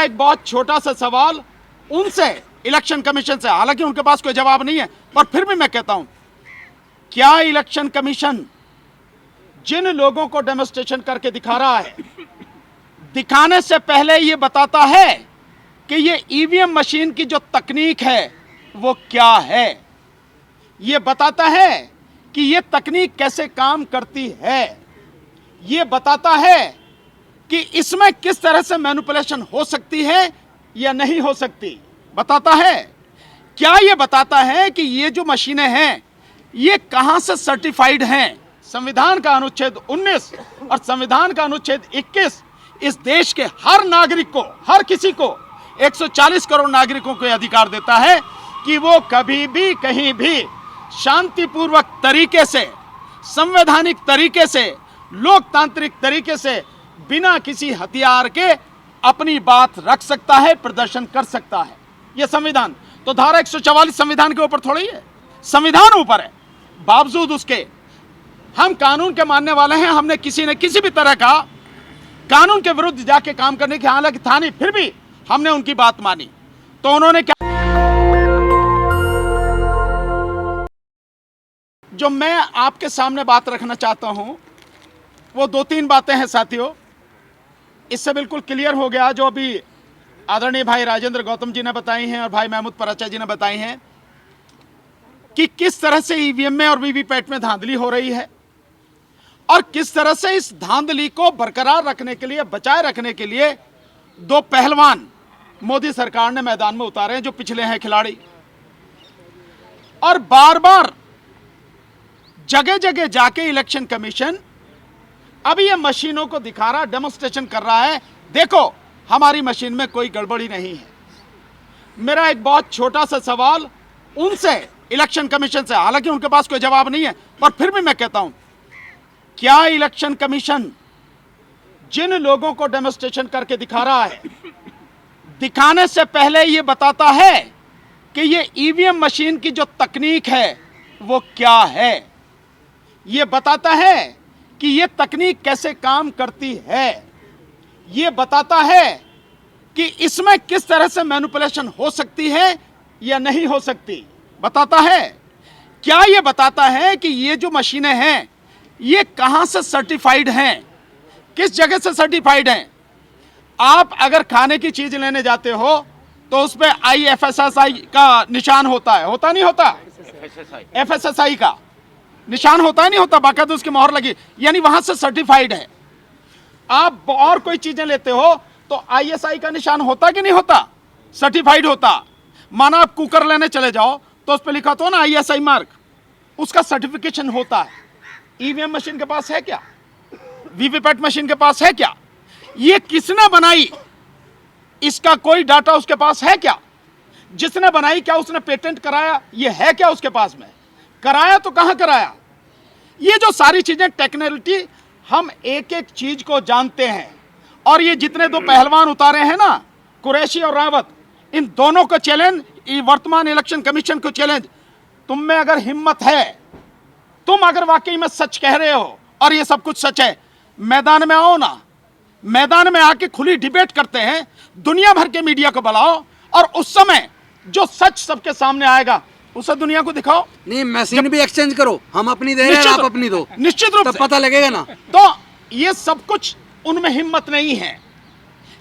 एक बहुत छोटा सा सवाल उनसे, इलेक्शन कमीशन से, हालांकि उनके पास कोई जवाब नहीं है, पर फिर भी मैं कहता हूं, क्या इलेक्शन कमीशन जिन लोगों को डेमोन्स्ट्रेशन करके दिखा रहा है, दिखाने से पहले यह बताता है कि ये ईवीएम मशीन की जो तकनीक है वो क्या है? ये बताता है कि ये तकनीक कैसे काम करती है, ये बताता है कि इसमें किस तरह से मैनिपुलेशन हो सकती है या नहीं हो सकती, बताता है। क्या ये बताता है कि ये जो मशीनें हैं ये कहां से सर्टिफाइड हैं? संविधान का अनुच्छेद 19 और संविधान का अनुच्छेद 21 इस देश के हर नागरिक को, हर किसी को, 140 करोड़ नागरिकों को अधिकार देता है कि वो कभी भी कहीं भी शांतिपूर्वक तरीके से, संवैधानिक तरीके से, लोकतांत्रिक तरीके से, बिना किसी हथियार के अपनी बात रख सकता है, प्रदर्शन कर सकता है। यह संविधान, तो धारा 144 संविधान के ऊपर थोड़ी है, संविधान ऊपर है। बावजूद उसके हम कानून के मानने वाले हैं। हमने किसी ने किसी भी तरह का कानून के विरुद्ध जाके काम करने की हालांकि था नहीं, फिर भी हमने उनकी बात मानी। तो उन्होंने क्या, जो मैं आपके सामने बात रखना चाहता हूं वो 2-3 बातें हैं साथियों। इससे बिल्कुल क्लियर हो गया जो अभी आदरणीय भाई राजेंद्र गौतम जी ने बताई हैं और भाई महमूद पराचा जी ने बताई हैं कि किस तरह से ईवीएम में और वीवीपैट में धांधली हो रही है और किस तरह से इस धांधली को बरकरार रखने के लिए, बचाए रखने के लिए 2 पहलवान मोदी सरकार ने मैदान में उतारे हैं जो पिछले हैं खिलाड़ी, और बार बार जगह जगह जाके इलेक्शन कमीशन अभी ये मशीनों को दिखा रहा, डेमोन्स्ट्रेशन कर रहा है, देखो हमारी मशीन में कोई गड़बड़ी नहीं है। मेरा एक बहुत छोटा सा सवाल उनसे, इलेक्शन कमीशन से, हालांकि उनके पास कोई जवाब नहीं है, पर फिर भी मैं कहता हूं, क्या इलेक्शन कमीशन जिन लोगों को डेमोन्स्ट्रेशन करके दिखा रहा है, दिखाने से पहले यह बताता है कि ये ईवीएम मशीन की जो तकनीक है वो क्या है? ये बताता है कि ये तकनीक कैसे काम करती है, ये बताता है कि इसमें किस तरह से मैनिपुलेशन हो सकती है या नहीं हो सकती, बताता है। क्या ये बताता है कि ये जो मशीनें हैं ये कहां से सर्टिफाइड हैं, किस जगह से सर्टिफाइड हैं? आप अगर खाने की चीज लेने जाते हो तो उस पर IFSSI का निशान होता है, होता नहीं होता? FSSI का निशान होता है नहीं होता, बाकायदा उसकी मोहर लगी, यानी वहां से सर्टिफाइड है। आप और कोई चीजें लेते हो तो ISI का निशान होता कि नहीं होता, सर्टिफाइड होता। माना आप कुकर लेने चले जाओ तो उस पर लिखा तो ना ISI मार्क, उसका सर्टिफिकेशन होता है। ईवीएम मशीन के पास है क्या? वीवीपैट मशीन के पास है क्या? ये किसने बनाई, इसका कोई डाटा उसके पास है क्या? जिसने बनाई क्या उसने पेटेंट कराया, ये है क्या उसके पास में? कराया तो कहां कराया? ये जो सारी चीजें, टेक्निकलिटी, हम एक एक चीज को जानते हैं। और ये जितने 2 पहलवान उतारे हैं ना, कुरैशी और रावत, इन दोनों को चैलेंज, वर्तमान इलेक्शन कमीशन को चैलेंज, तुम में अगर हिम्मत है, तुम अगर वाकई में सच कह रहे हो और ये सब कुछ सच है, मैदान में आओ ना, मैदान में आके खुली डिबेट करते हैं, दुनिया भर के मीडिया को बुलाओ और उस समय जो सच सबके सामने आएगा उसे दुनिया को दिखाओ। नहीं, मशीन भी एक्सचेंज करो, हम अपनी दे रहे हैं, आप अपनी दो, निश्चित रूप से पता लगेगा ना। तो ये सब कुछ उनमें हिम्मत नहीं है।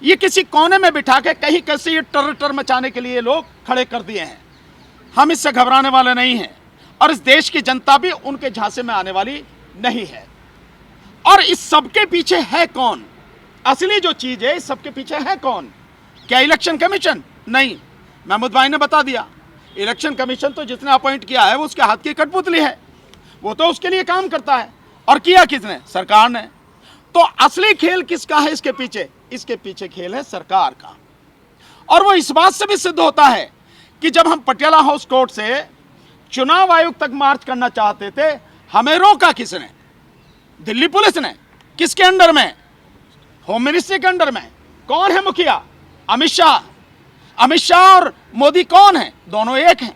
ये किसी कोने में बिठा के कहीं कैसे ये टर मचाने के लिए लोग खड़े कर दिए हैं। हम इससे घबराने वाले नहीं हैं और इस देश की जनता भी उनके झांसे में आने वाली नहीं है। और इस सबके पीछे है कौन? असली जो चीज है, इस सबके पीछे है कौन? क्या इलेक्शन कमीशन? नहीं, महमूद भाई ने बता दिया, इलेक्शन कमीशन तो जिसने अपॉइंट किया है वो उसके हाथ की कठपुतली है, वो तो उसके लिए काम करता है। और किया किसने? सरकार ने। तो असली खेल किसका है इसके पीछे? इसके पीछे खेल है सरकार का। और वो इस बात से भी सिद्ध होता है कि जब हम पटियाला हाउस कोर्ट से चुनाव आयोग तक मार्च करना चाहते थे, हमें रोका किसने? दिल्ली पुलिस ने। किसके अंडर में? होम मिनिस्ट्री के अंडर में। कौन है मुखिया? अमित शाह। अमित शाह और मोदी कौन है? दोनों एक हैं,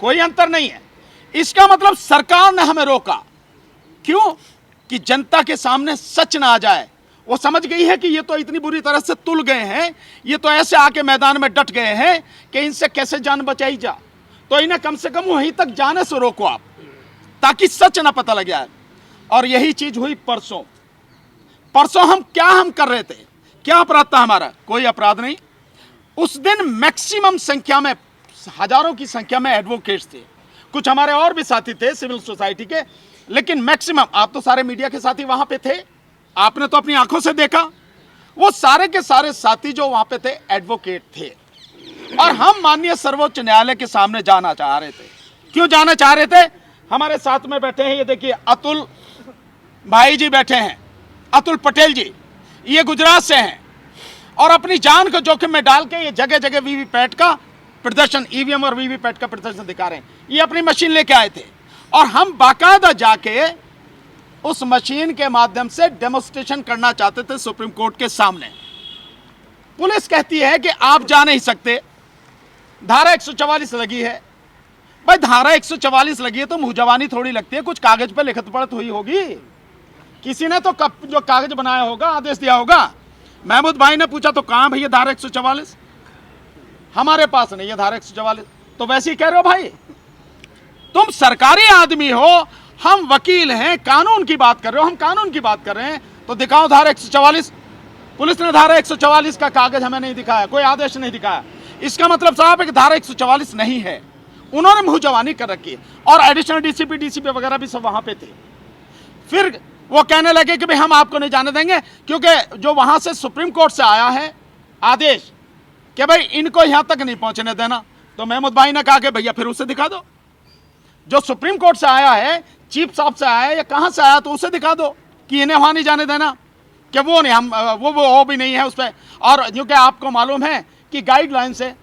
कोई अंतर नहीं है। इसका मतलब सरकार ने हमें रोका। क्यों? कि जनता के सामने सच ना आ जाए, वो समझ गई है कि ये तो इतनी बुरी तरह से तुल गए हैं, ये तो ऐसे आके मैदान में डट गए हैं कि इनसे कैसे जान बचाई जा। तो इन्हें कम से कम वहीं तक जाने से रोको आप, ताकि सच ना पता लगे। और यही चीज हुई परसों। परसों हम कर रहे थे, क्या अपराध था हमारा? कोई अपराध नहीं। उस दिन मैक्सिमम संख्या में, हजारों की संख्या में एडवोकेट्स थे, कुछ हमारे और भी साथी थे सिविल सोसाइटी के, लेकिन मैक्सिमम, आप तो सारे मीडिया के साथी वहां पे थे, आपने तो अपनी आंखों से देखा, वो सारे के सारे साथी जो वहां पे थे एडवोकेट थे। और हम माननीय सर्वोच्च न्यायालय के सामने जाना चाह रहे थे। क्यों जाना चाह रहे थे? हमारे साथ में बैठे हैं, ये देखिए अतुल भाई जी बैठे हैं, अतुल पटेल जी, ये गुजरात से हैं, और अपनी जान को जोखिम में डाल के ये जगह जगह वीवीपैट का प्रदर्शन, ईवीएम और वीवीपैट का प्रदर्शन दिखा रहे हैं। ये अपनी मशीन लेके आए थे, और हम बाकायदा जाके उस मशीन के माध्यम से डेमोन्स्ट्रेशन करना चाहते थे सुप्रीम कोर्ट के सामने। पुलिस कहती है कि आप जा नहीं सकते, धारा 144 लगी है। भाई धारा 144 लगी है तो मुंह जवानी थोड़ी लगती है, कुछ कागज पे लिखत पढ़त हुई होगी, किसी ने तो जो कागज बनाया होगा, आदेश दिया होगा। महमूद भाई ने पूछा तो कहां भैया धारा 144? हमारे पास नहीं है धारा 144। तो वैसे ही कह रहे हो भाई, तुम सरकारी आदमी हो, हम वकील हैं, कानून की बात कर रहे हो, हम कानून की बात कर रहे हैं, तो दिखाओ धारा 144। पुलिस ने धारा 144 का कागज हमें नहीं दिखाया, कोई आदेश नहीं दिखाया। इसका मतलब साहब है कि धारा 144 नहीं है। उन्होंने मुंह जवानी कर रखी है, और एडिशनल डीसीपी वगैरह भी सब वहां पे थे। फिर वो कहने लगे कि भाई हम आपको नहीं जाने देंगे, क्योंकि जो वहां से सुप्रीम कोर्ट से आया है आदेश कि भाई इनको यहां तक नहीं पहुंचने देना। तो महमूद भाई ने कहा कि भैया फिर उसे दिखा दो, जो सुप्रीम कोर्ट से आया है, चीफ साहब से आया है या कहां से आया, तो उसे दिखा दो कि इन्हें वहां नहीं जाने देना, कि वो नहीं, हम वो भी नहीं है उस पर। और क्योंकि आपको मालूम है कि गाइडलाइंस है,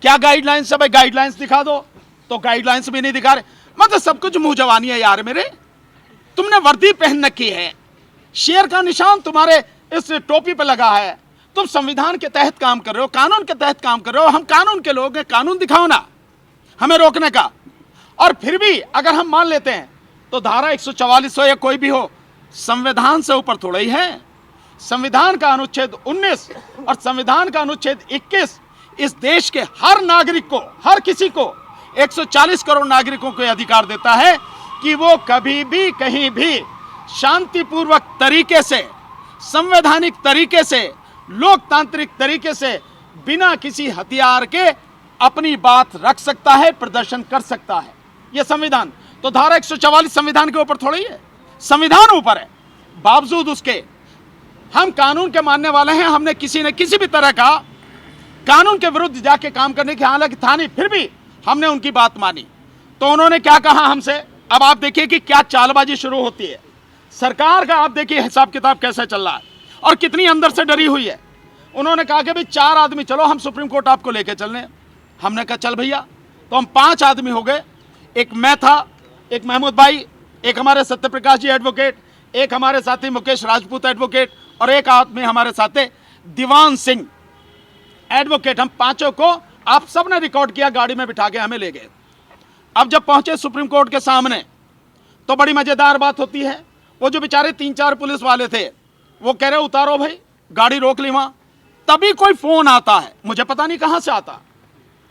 क्या गाइडलाइंस है भाई, गाइडलाइंस दिखा दो, तो गाइडलाइंस भी नहीं दिखा रहे। मतलब सब कुछ मुंह जवानी है यार मेरे। तुमने वर्दी पहन रखी है, शेर का निशान तुम्हारे इस टोपी पे लगा है, तुम संविधान के तहत काम कर रहे हो, कानून के तहत काम कर रहे हो, हम कानून के लोग हैं, कानून दिखाओ ना हमें रोकने का। और फिर भी अगर हम मान लेते हैं तो धारा 144 हो या कोई भी हो, संविधान से ऊपर थोड़ा ही है। संविधान का अनुच्छेद 19 और संविधान का अनुच्छेद 21 इस देश के हर नागरिक को, हर किसी को, 140 करोड़ नागरिकों को अधिकार देता है कि वो कभी भी कहीं भी शांतिपूर्वक तरीके से, संवैधानिक तरीके से, लोकतांत्रिक तरीके से, बिना किसी हथियार के अपनी बात रख सकता है, प्रदर्शन कर सकता है। यह संविधान। तो धारा 144 संविधान के ऊपर थोड़ी है, संविधान ऊपर है। बावजूद उसके हम कानून के मानने वाले हैं। हमने किसी न किसी भी तरह का कानून के विरुद्ध जाके काम करने की हालांकि था नहीं, फिर भी हमने उनकी बात मानी। तो उन्होंने क्या कहा हमसे, अब आप देखिए कि क्या चालबाजी शुरू होती है सरकार का। आप देखिए हिसाब किताब कैसे चल रहा है और कितनी अंदर से डरी हुई है। उन्होंने कहा कि भाई 4 आदमी चलो, हम सुप्रीम कोर्ट आपको लेके चल रहे हैं। हमने कहा चल भैया। तो हम 5 आदमी हो गए। एक मैं था, एक महमूद भाई, एक हमारे सत्यप्रकाश जी एडवोकेट, एक हमारे साथी मुकेश राजपूत एडवोकेट, और एक आदमी हमारे साथ दीवान सिंह एडवोकेट। हम पांचों को आप सब ने रिकॉर्ड किया, गाड़ी में बिठा के हमें ले गए। अब जब पहुंचे सुप्रीम कोर्ट के सामने तो बड़ी मजेदार बात होती है। वो जो बेचारे 3-4 पुलिस वाले थे वो कह रहे उतारो भाई, गाड़ी रोक ली वहां। तभी कोई फोन आता है, मुझे पता नहीं कहां से आता,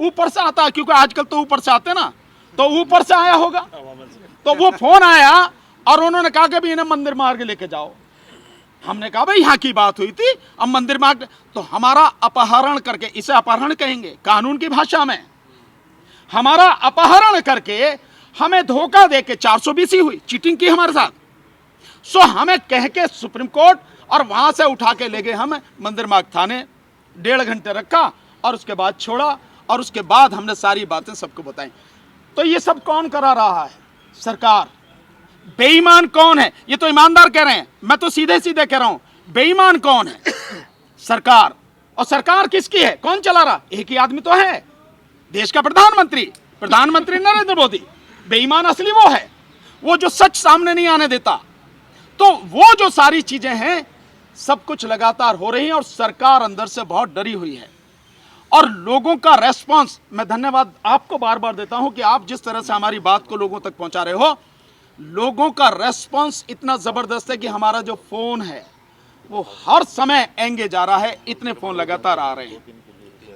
ऊपर से आता, क्योंकि आजकल तो ऊपर से आते ना, तो ऊपर से आया होगा। तो वो फोन आया और उन्होंने कहा कि भाई इन्हें मंदिर मार्ग लेके जाओ। हमने कहा भाई यहाँ की बात हुई थी, अब मंदिर मार्ग। तो हमारा अपहरण करके, इसे अपहरण कहेंगे कानून की भाषा में, हमारा अपहरण करके हमें धोखा देके 420 हुई, चीटिंग की हमारे साथ। सो हमें कह के सुप्रीम कोर्ट, और वहां से उठा के ले गए हम मंदिर मार्ग थाने। 1.5 घंटे रखा और उसके बाद छोड़ा, और उसके बाद हमने सारी बातें सबको बताई। तो ये सब कौन करा रहा है? सरकार। बेईमान कौन है? ये तो ईमानदार कह रहे हैं, मैं तो सीधे सीधे कह रहा हूं, बेईमान कौन है? सरकार। और सरकार किसकी है? कौन चला रहा? एक ही आदमी तो है, देश का प्रधानमंत्री नरेंद्र मोदी। बेईमान असली वो है, वो जो सच सामने नहीं आने देता। तो वो जो सारी चीजें हैं, सब कुछ लगातार हो रही हैं, और सरकार अंदर से बहुत डरी हुई है। और लोगों का रेस्पॉन्स, मैं धन्यवाद आपको बार बार देता हूं कि आप जिस तरह से हमारी बात को लोगों तक पहुंचा रहे हो। लोगों का रेस्पॉन्स इतना जबरदस्त है कि हमारा जो फोन है वो हर समय एंगेज आ रहा है, इतने फोन लगातार आ रहे हैं,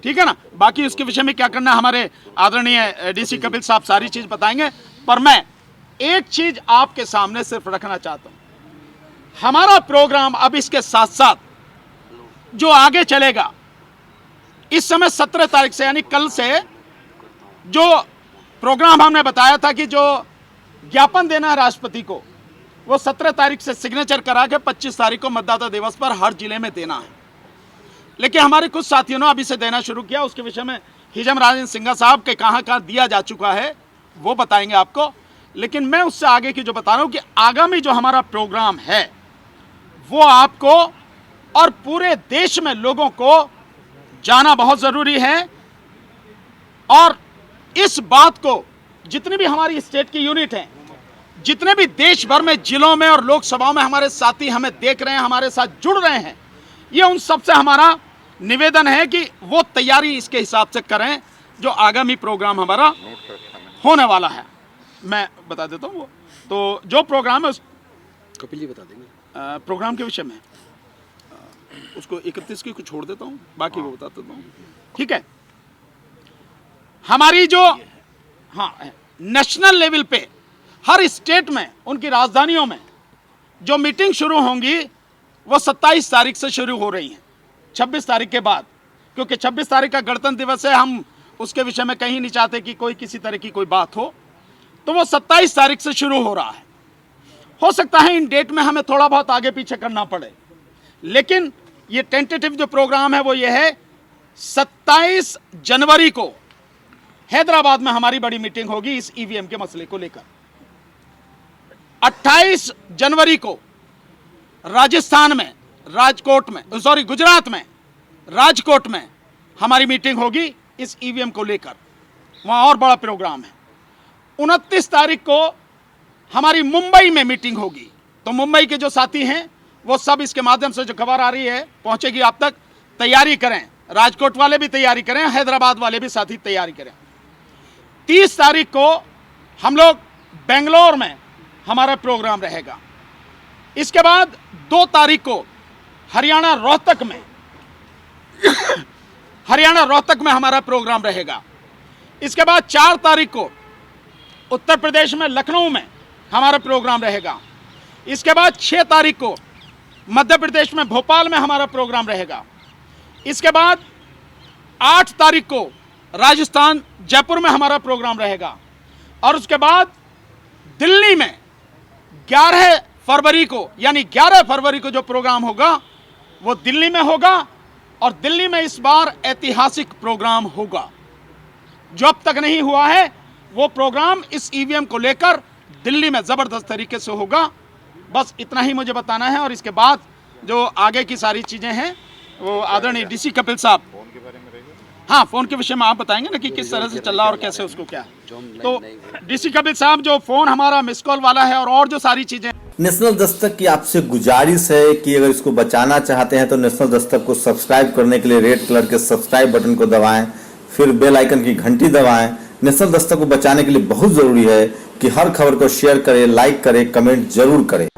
ठीक है ना। बाकी उसके विषय में क्या करना हमारे आदरणीय डीसी कपिल साहब सारी चीज बताएंगे, पर मैं एक चीज आपके सामने सिर्फ रखना चाहता हूं। हमारा प्रोग्राम अब इसके साथ साथ जो आगे चलेगा, इस समय 17 तारीख से यानी कल से जो प्रोग्राम हमने बताया था कि जो ज्ञापन देना है राष्ट्रपति को, वो 17 तारीख से सिग्नेचर करा के 25 तारीख को मतदाता दिवस पर हर जिले में देना है। लेकिन हमारे कुछ साथियों ने अभी से देना शुरू किया, उसके विषय में हिजम राजेंद्र सिंघा साहब के कहां कहां दिया जा चुका है वो बताएंगे आपको। लेकिन मैं उससे आगे की जो बता रहा हूं कि आगामी जो हमारा प्रोग्राम है वो आपको और पूरे देश में लोगों को जाना बहुत जरूरी है। और इस बात को जितनी भी हमारी स्टेट की यूनिट हैं, जितने भी देश भर में जिलों में और लोकसभाओं में हमारे साथी हमें देख रहे हैं, हमारे साथ जुड़ रहे हैं, ये उन सबसे हमारा निवेदन है कि वो तैयारी इसके हिसाब से करें जो आगामी प्रोग्राम हमारा होने वाला है। मैं बता देता हूँ वो तो जो प्रोग्राम है कपिल जी बता देंगे प्रोग्राम के विषय में उसको 31 की को छोड़ देता हूँ, बाकी वो बता देता हूँ, ठीक है। हमारी जो नेशनल लेवल पे हर स्टेट में उनकी राजधानियों में जो मीटिंग शुरू होंगी वो 27 तारीख से शुरू हो रही हैं, 26 तारीख के बाद, क्योंकि 26 तारीख का गणतंत्र दिवस है, हम उसके विषय में कहीं नहीं चाहते कि कोई किसी तरह की कोई बात हो, तो वो 27 तारीख से शुरू हो रहा है। हो सकता है इन डेट में हमें थोड़ा बहुत आगे पीछे करना पड़े, लेकिन ये टेंटेटिव जो प्रोग्राम है वो ये है 27 जनवरी को हैदराबाद में हमारी बड़ी मीटिंग होगी इस ईवीएम के मसले को लेकर। 28 जनवरी को राजस्थान में गुजरात में राजकोट में हमारी मीटिंग होगी इस ईवीएम को लेकर, वहां और बड़ा प्रोग्राम है। 29 तारीख को हमारी मुंबई में मीटिंग होगी, तो मुंबई के जो साथी हैं वो सब इसके माध्यम से जो खबर आ रही है पहुंचेगी आप तक, तैयारी करें, राजकोट वाले भी तैयारी करें, हैदराबाद वाले भी साथी तैयारी करें। 30 तारीख को हम लोग बेंगलोर में हमारा प्रोग्राम रहेगा। इसके बाद 2 तारीख को हरियाणा रोहतक में हमारा प्रोग्राम रहेगा। इसके बाद 4 तारीख को उत्तर प्रदेश में लखनऊ में हमारा प्रोग्राम रहेगा। इसके बाद 6 तारीख को मध्य प्रदेश में भोपाल में हमारा प्रोग्राम रहेगा। इसके बाद 8 तारीख को राजस्थान जयपुर में हमारा प्रोग्राम रहेगा। और उसके बाद दिल्ली में 11 फरवरी को, यानी 11 फरवरी को जो प्रोग्राम होगा वो दिल्ली में होगा। और दिल्ली में इस बार ऐतिहासिक प्रोग्राम होगा, जो अब तक नहीं हुआ है। वो प्रोग्राम इस ईवीएम को लेकर दिल्ली में जबरदस्त तरीके से होगा। बस इतना ही मुझे बताना है, और इसके बाद जो आगे की सारी चीजें हैं वो आदरणीय डीसी कपिल साहब, हाँ, फोन के विषय में आप बताएंगे ना कि किस तरह से चल रहा और कैसे उसको क्या। तो डीसी कपिल साहब जो फोन हमारा मिस कॉल वाला है और जो सारी चीजें। नेशनल दस्तक की आपसे गुजारिश है कि अगर इसको बचाना चाहते हैं तो नेशनल दस्तक को सब्सक्राइब करने के लिए रेड कलर के सब्सक्राइब बटन को दबाएं, फिर बेल आइकन की घंटी दबाएं। नेशनल दस्तक को बचाने के लिए बहुत जरूरी है कि हर खबर को शेयर करें, लाइक करें, कमेंट जरूर करें।